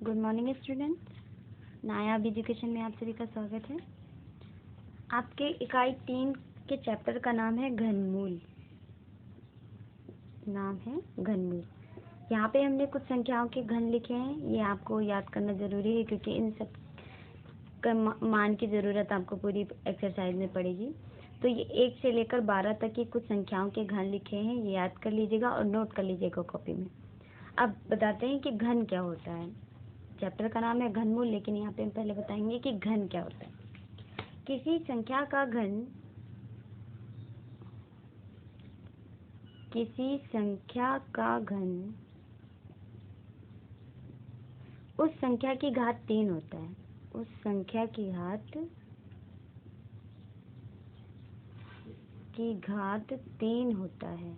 Good morning students, नायाब education में आप सभी का स्वागत है। आपके इकाई 3 के चैप्टर का नाम है घनमूल। यहाँ पे हमने कुछ संख्याओं के घन लिखे हैं। ये आपको याद करना ज़रूरी है क्योंकि इन सब का मान की ज़रूरत आपको पूरी एक्सरसाइज में पड़ेगी। तो ये 1 से लेकर 12 तक की कुछ संख्याओं के घन लिखे हैं, ये याद कर लीजिएगा और नोट कर लीजिएगा कॉपी में। अब बताते हैं कि घन क्या होता है। चैप्टर का नाम है घनमूल, लेकिन यहाँ पे हम पहले बताएंगे कि घन क्या होता है। किसी संख्या का घन उस संख्या की घात 3 होता है। उस संख्या की घात 3 होता है।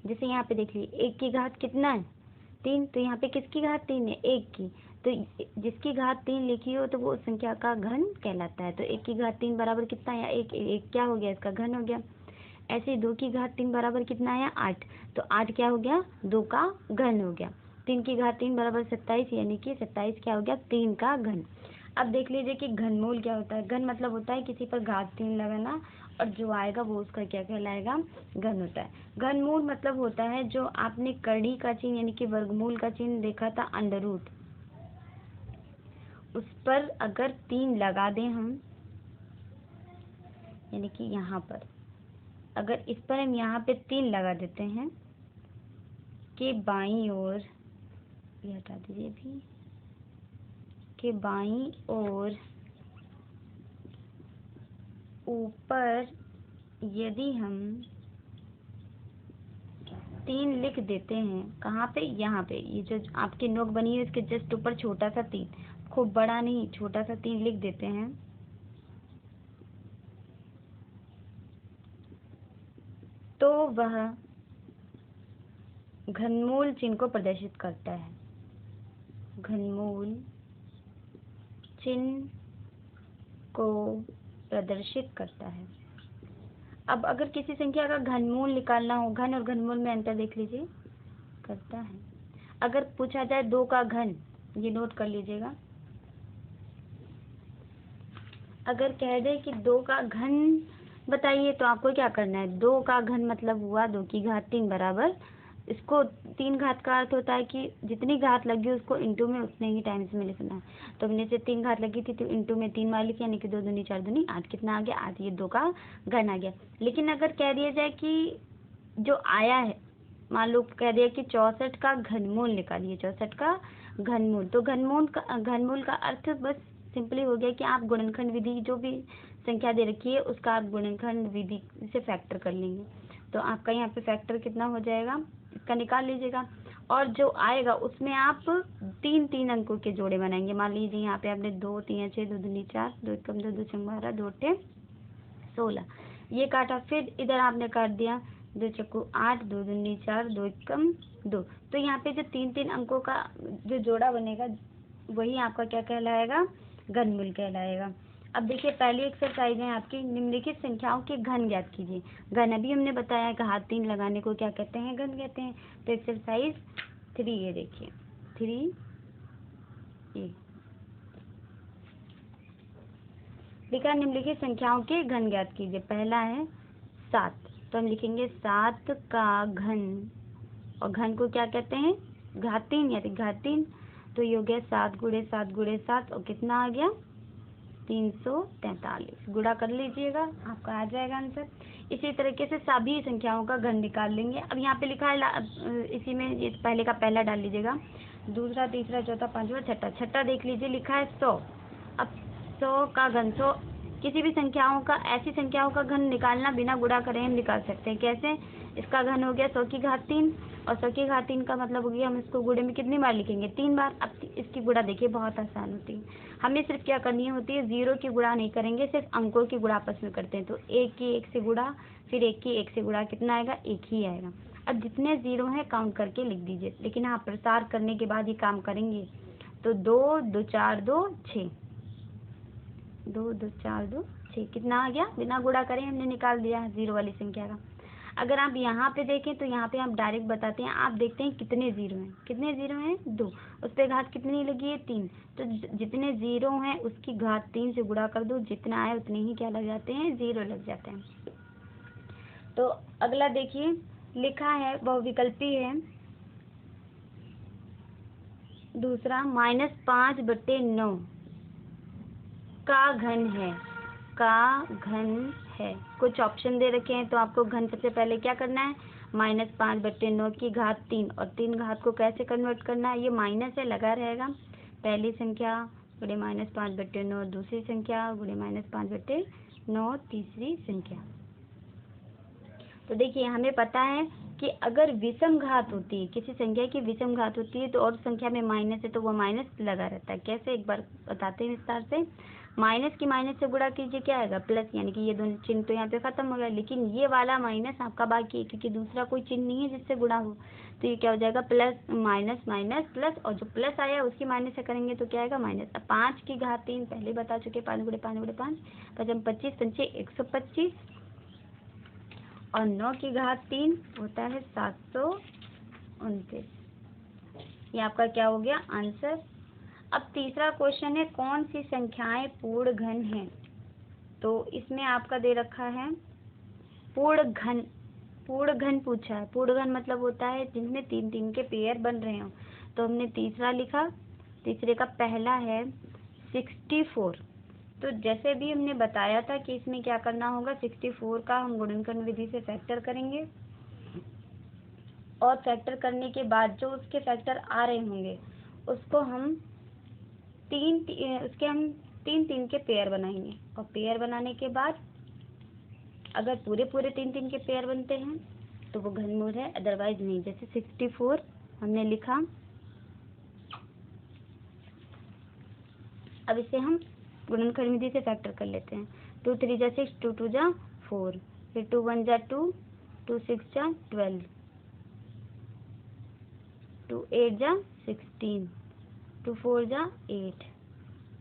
जैसे यहाँ पे देख लीजिए, 1 की घात कितना है? 3। तो यहाँ पे किसकी घात 3 है? 1 की। तो जिसकी घात 3 लिखी हो तो वो उस संख्या का घन कहलाता है। तो 1 की घात 3 बराबर कितना है? 1 क्या हो गया? इसका घन हो गया। ऐसे 2 की घात 3 बराबर कितना है? 8। तो 8 क्या हो गया? 2 का घन हो गया। 3 की घात 3 बराबर 27, यानी कि 27 क्या हो गया? 3 का घन। अब देख लीजिए कि घनमूल क्या होता है। घन मतलब होता है किसी पर घात 3 लगाना, और जो आएगा वो उसका क्या कहलाएगा? घन होता है। घनमूल मतलब होता है जो आपने कड़ी का चिन्ह यानी कि वर्गमूल का चिन्ह देखा था, अंडर रूट, उस पर अगर 3 लगा दें हम, यानी कि यहाँ पर अगर इस पर हम यहाँ पे 3 लगा देते हैं कि बाईं ओर, ये हटा दीजिए भी, कि बाईं ओर ऊपर यदि हम 3 लिख देते हैं, कहाँ पे? यहाँ पे। ये जो आपकी नोक बनी है इसके जस्ट ऊपर छोटा सा 3, खूब बड़ा नहीं, छोटा सा 3 लिख देते हैं, तो वह घनमूल चिन्ह को प्रदर्शित करता है। घनमूल चिन्ह को प्रदर्शित करता है। अब अगर किसी संख्या का घनमूल निकालना हो, घन और घनमूल में अंतर देख लीजिए, करता है। अगर पूछा जाए 2 का घन, ये नोट कर लीजिएगा, अगर कह दे कि 2 का घन बताइए, तो आपको क्या करना है? 2 का घन मतलब हुआ 2 की घात 3 बराबर, इसको 3 घात का अर्थ होता है कि जितनी घात लगी उसको इंटू में उतने ही टाइम्स में लिखना है। तो हमने से 3 घात लगी थी तो इंटू में 3 बार लिखे, यानी कि 2 दूनी 4 दूनी 8। कितना आ गया? 8। ये 2 का घन आ गया। लेकिन अगर कह दिया जाए कि जो आया है, मान लो कह दिया कि 64 का घनमूल निकालिए, 64 का घनमूल, तो घनमूल का अर्थ बस सिंपली हो गया कि आप गुणनखंड विधि, जो भी संख्या दे रखी है उसका आप गुणनखंड विधि से फैक्टर कर लेंगे। तो आपका यहाँ पे फैक्टर कितना हो जाएगा, इसका निकाल लीजिएगा, और जो आएगा उसमें आप 3 अंकों के जोड़े बनाएंगे। मान लीजिए यहाँ पे आपने 2 3 6 2 दूनी 4, 2 एकम 2, 2 छंग 12, 2 अट्ठे 16, ये काटा। फिर इधर आपने काट दिया 2 चक्कू 8, 2 दूनी 4, 2 एकम 2। तो यहाँ पे जो 3 अंकों का जो जोड़ा बनेगा वही आपका क्या कहलाएगा? घनमूल कहलाएगा। अब देखिए, पहली एक्सरसाइज है आपकी, निम्नलिखित संख्याओं के घन ज्ञात कीजिए। घन अभी हमने बताया है, घात 3 लगाने को क्या कहते हैं? घन कहते हैं। तो एक्सरसाइज 3 ये देखिए, 3 ए लिखा, निम्नलिखित संख्याओं के घन ज्ञात कीजिए। पहला है 7, तो हम लिखेंगे 7 का घन, और घन को क्या कहते हैं? घात 3, यानी घात 3। तो ये हो गया 7 गुणे 7 गुणे 7, और कितना आ गया? 343। गुणा कर लीजिएगा, आपका आ जाएगा आंसर। इसी तरीके से सभी संख्याओं का घन निकाल लेंगे। अब यहाँ पे लिखा है, इसी में ये पहले का पहला डाल लीजिएगा, दूसरा, तीसरा, चौथा, पांचवा, छठा देख लीजिए, लिखा है 100। अब 100 का घन, 100 किसी भी संख्याओं का, ऐसी संख्याओं का घन निकालना बिना गुणा करे हम निकाल सकते हैं। कैसे? इसका घन हो गया 100 की घात 3, और 100 की घात 3 का मतलब हो गया हम इसको गुणे में कितनी बार लिखेंगे? 3 बार। अब इसकी गुणा देखिए बहुत आसान होती है। हमें सिर्फ क्या करनी होती है? 0 की गुणा नहीं करेंगे, सिर्फ अंकों की गुणा आपस में करते हैं। तो 1 की 1 से गुणा, फिर 1 की 1 से गुणा, कितना आएगा? 1 ही आएगा। अब जितने 0 हैं काउंट करके लिख दीजिए, लेकिन हाँ, प्रसार करने के बाद ही काम करेंगे। तो 2 2 4 2 6, 2 2 4 2 6, कितना आ गया? बिना गुणा करें हमने निकाल दिया 0 वाली संख्या का। अगर आप यहाँ पे देखें तो यहाँ पे आप डायरेक्ट बताते हैं, आप देखते हैं कितने ज़ीरो हैं, कितने ज़ीरो हैं 2, उस पर घात कितनी लगी है 3, तो जितने ज़ीरो हैं उसकी घात 3 से गुणा कर दो, जितना आए उतने ही क्या लग जाते हैं, ज़ीरो लग जाते हैं। तो अगला देखिए लिखा है बहुविकल्पी है दूसरा, -5/9 का घन है, का घन है। कुछ ऑप्शन दे रखे हैं तो आपको घन सबसे पहले क्या करना है, -5/9 की घात 3, और 3 घात को कैसे कन्वर्ट करना है, ये माइनस है लगा रहेगा, पहली संख्या गुणे -5/9 दूसरी संख्या गुणे -5/9 तीसरी संख्या। तो देखिए हमें पता है कि अगर विषम घात होती है, किसी संख्या की विषम घात होती है तो और संख्या में माइनस है तो वो माइनस लगा रहता है। कैसे, एक बार बताते हैं विस्तार से। माइनस की माइनस से गुणा कीजिए, क्या आएगा, प्लस, यानी कि ये दोनों चिन्ह तो यहाँ पे खत्म हो गया, लेकिन ये वाला माइनस आपका बाकी है क्योंकि दूसरा कोई चिन्ह नहीं है जिससे गुणा हो, तो ये क्या हो जाएगा, प्लस माइनस माइनस प्लस, और जो प्लस आया उसकी माइनस से करेंगे तो क्या आएगा, माइनस। अब 5 की घात 3 पहले बता चुके, 5 गुणे 5 गुणे 5, 25 पंचे 125, और 9 की घात 3 होता है 729। ये आपका क्या हो गया आंसर। अब तीसरा क्वेश्चन है, कौन सी संख्याएं पूर्ण घन हैं। तो इसमें आपका दे रखा है पूर्ण घन, पूर्ण घन पूछा है। पूर्ण घन मतलब होता है जिनमें 3-3 के पेयर बन रहे हो। तो हमने तीसरा लिखा, तीसरे का पहला है 64। तो जैसे भी हमने बताया था कि इसमें क्या करना होगा, 64 का हम गुणनखंड विधि से फैक्टर करेंगे, और फैक्टर करने के बाद जो उसके फैक्टर आ रहे होंगे उसको हम हम 3-3 के पेयर बनाएंगे, और पेयर बनाने के बाद अगर पूरे 3-3 के पेयर बनते हैं तो वो घनमूल है, अदरवाइज नहीं। जैसे 64 हमने लिखा, अब इसे हम गुणनखंड विधि से फैक्टर कर लेते हैं। 2 3 जा 6, 2 2 जा 4, फिर 2 1 जा 2, 2 6 जा 12, 2 8 जा 16, 2 4 जा 8,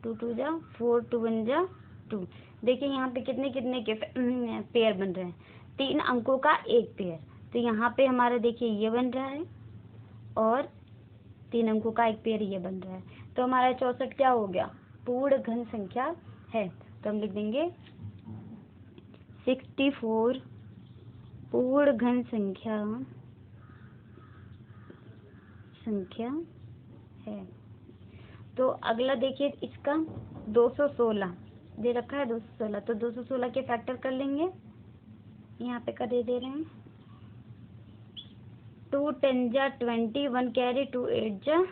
2 2 जा 4, 2 1 जा 2। देखिए यहाँ पे कितने कितने के पेयर बन रहे हैं, 3 अंकों का एक पेयर। तो यहाँ पे हमारा देखिए ये बन रहा है, और 3 अंकों का एक पेयर ये बन रहा है। तो हमारा 64 क्या हो गया, पूर्ण घन संख्या है। तो हम लिख देंगे 64 पूर्ण घन संख्या है। तो अगला देखिए इसका 216 दे रखा है, 216। तो 216 के फैक्टर कर लेंगे, यहाँ पे कर दे रहे हैं। 2 10 जा 20, 1 कैरी, 2 8 जा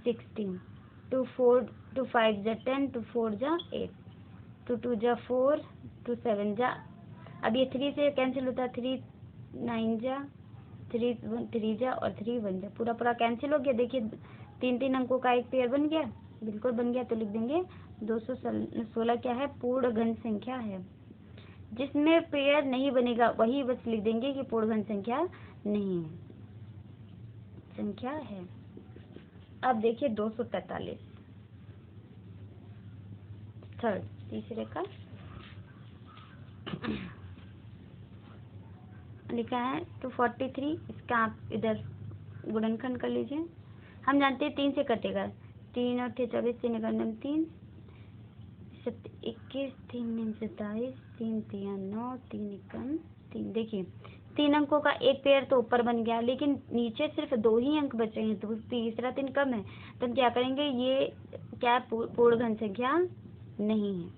16, 2 4 2 5 जा 10, 2 4 जा 8, 2 2 जा 4, 2 7 जा, अब ये 3 से कैंसिल होता है, 3 9 जा, 3 जा, और 3 1 जा, पूरा पूरा कैंसिल हो गया। देखिए 3-3 अंकों का एक पेयर बन गया, बिल्कुल बन गया। तो लिख देंगे 216 क्या है, पूर्ण घन संख्या है। जिसमें पेयर नहीं बनेगा वही बस लिख देंगे कि पूर्ण घन संख्या नहीं है, संख्या है। अब देखिए 243 थर्ड, तीसरे का लिखा है 243। इसका आप इधर गुणनखंड कर लीजिए। हम जानते हैं 3 से कटेगा, 3 और 24, 3 9 3, 21, 3 27, 3 3 9, 3 1 3। देखिए 3 अंकों का एक पेयर तो ऊपर बन गया, लेकिन नीचे सिर्फ 2 ही अंक बचे हैं, तो तीसरा 3 कम है। तो हम क्या करेंगे, ये क्या पूर्ण घन संख्या नहीं है।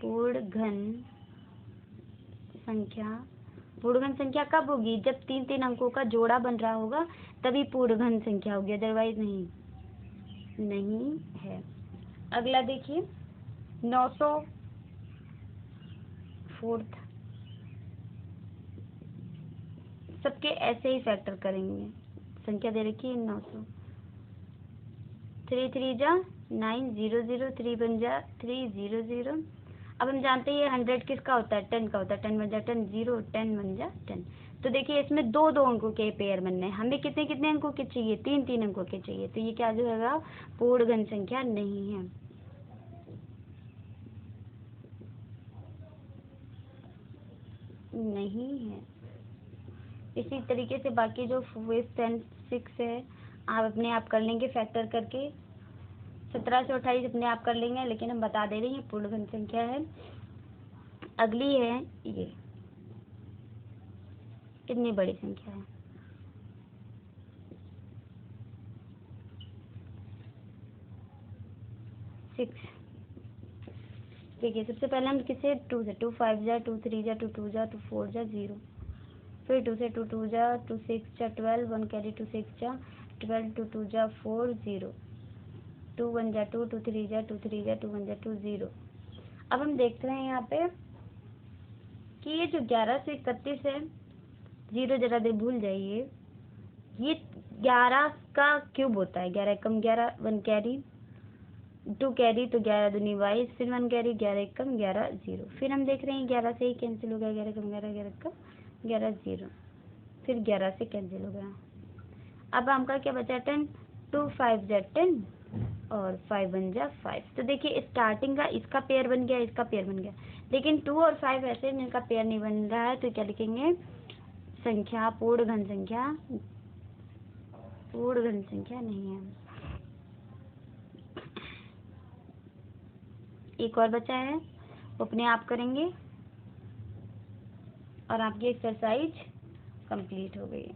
पूर्ण घन संख्या कब होगी, जब 3-3 अंकों का जोड़ा बन रहा होगा तभी पूर्ण घन संख्या होगी, अदरवाइज नहीं है। अगला देखिए 904, सबके ऐसे ही फैक्टर करेंगे। संख्या दे रखी है 900, 3 3 जा 9, 0 0, 3 1 जा 3, 0 0। अब हम जानते हैं 100 किसका होता है, 10 का होता है। 10 1 जा 10, 0, 10 1 जा 10। तो देखिए इसमें 2-2 अंकों के पेयर बनने हैं, हमें कितने कितने अंकों के चाहिए, 3-3 अंकों के चाहिए। तो ये क्या जो है पूर्ण घन संख्या नहीं है। नहीं है। इसी तरीके से बाकी जो 5 10 6 है आप अपने आप कर लेंगे फैक्टर करके। 17 से 28 अपने आप कर लेंगे, लेकिन हम बता दे रहे हैं पूर्ण घन संख्या है। अगली है ये, कितनी बड़ी संख्या है, 6। देखिए सबसे पहले हम किसे 2 से 2 5 जा 2 3 जा 2 2 जा 2 4 जा 0, फिर 2 से 2 2 जा 2 6 जा 12 1 कैरी 2 6 जा 12 2 2 जा 4 0 2 1 जा 2 2 3 जा 2 3 जा 2 1 जा 2 0। अब हम देखते हैं यहाँ पे कि ये जो 11 से 31 है, 0 जरा दे भूल जाइए, ये 11 का क्यूब होता है। 11 कम 11 1 कैरी 2 कैरी तो 11 दूनी 22, फिर 1 कैरी 11 कम 11 0। फिर हम देख रहे हैं 11 से ही कैंसिल हो गया, 11 कम 11 11 कम 11 0, फिर 11 से कैंसिल हो गया। अब हमका क्या बचा 10, 2 5 जा 10 और 5 1 जा 5। तो देखिए स्टार्टिंग का इसका पेयर बन गया, इसका पेयर बन गया, लेकिन 2 और 5 ऐसे जिनका पेयर नहीं बन रहा है, तो क्या लिखेंगे संख्या पूर्ण घन संख्या, पूर्ण घन संख्या नहीं है। एक और बचा है, वो अपने आप करेंगे और आपकी एक्सरसाइज कंप्लीट हो गई।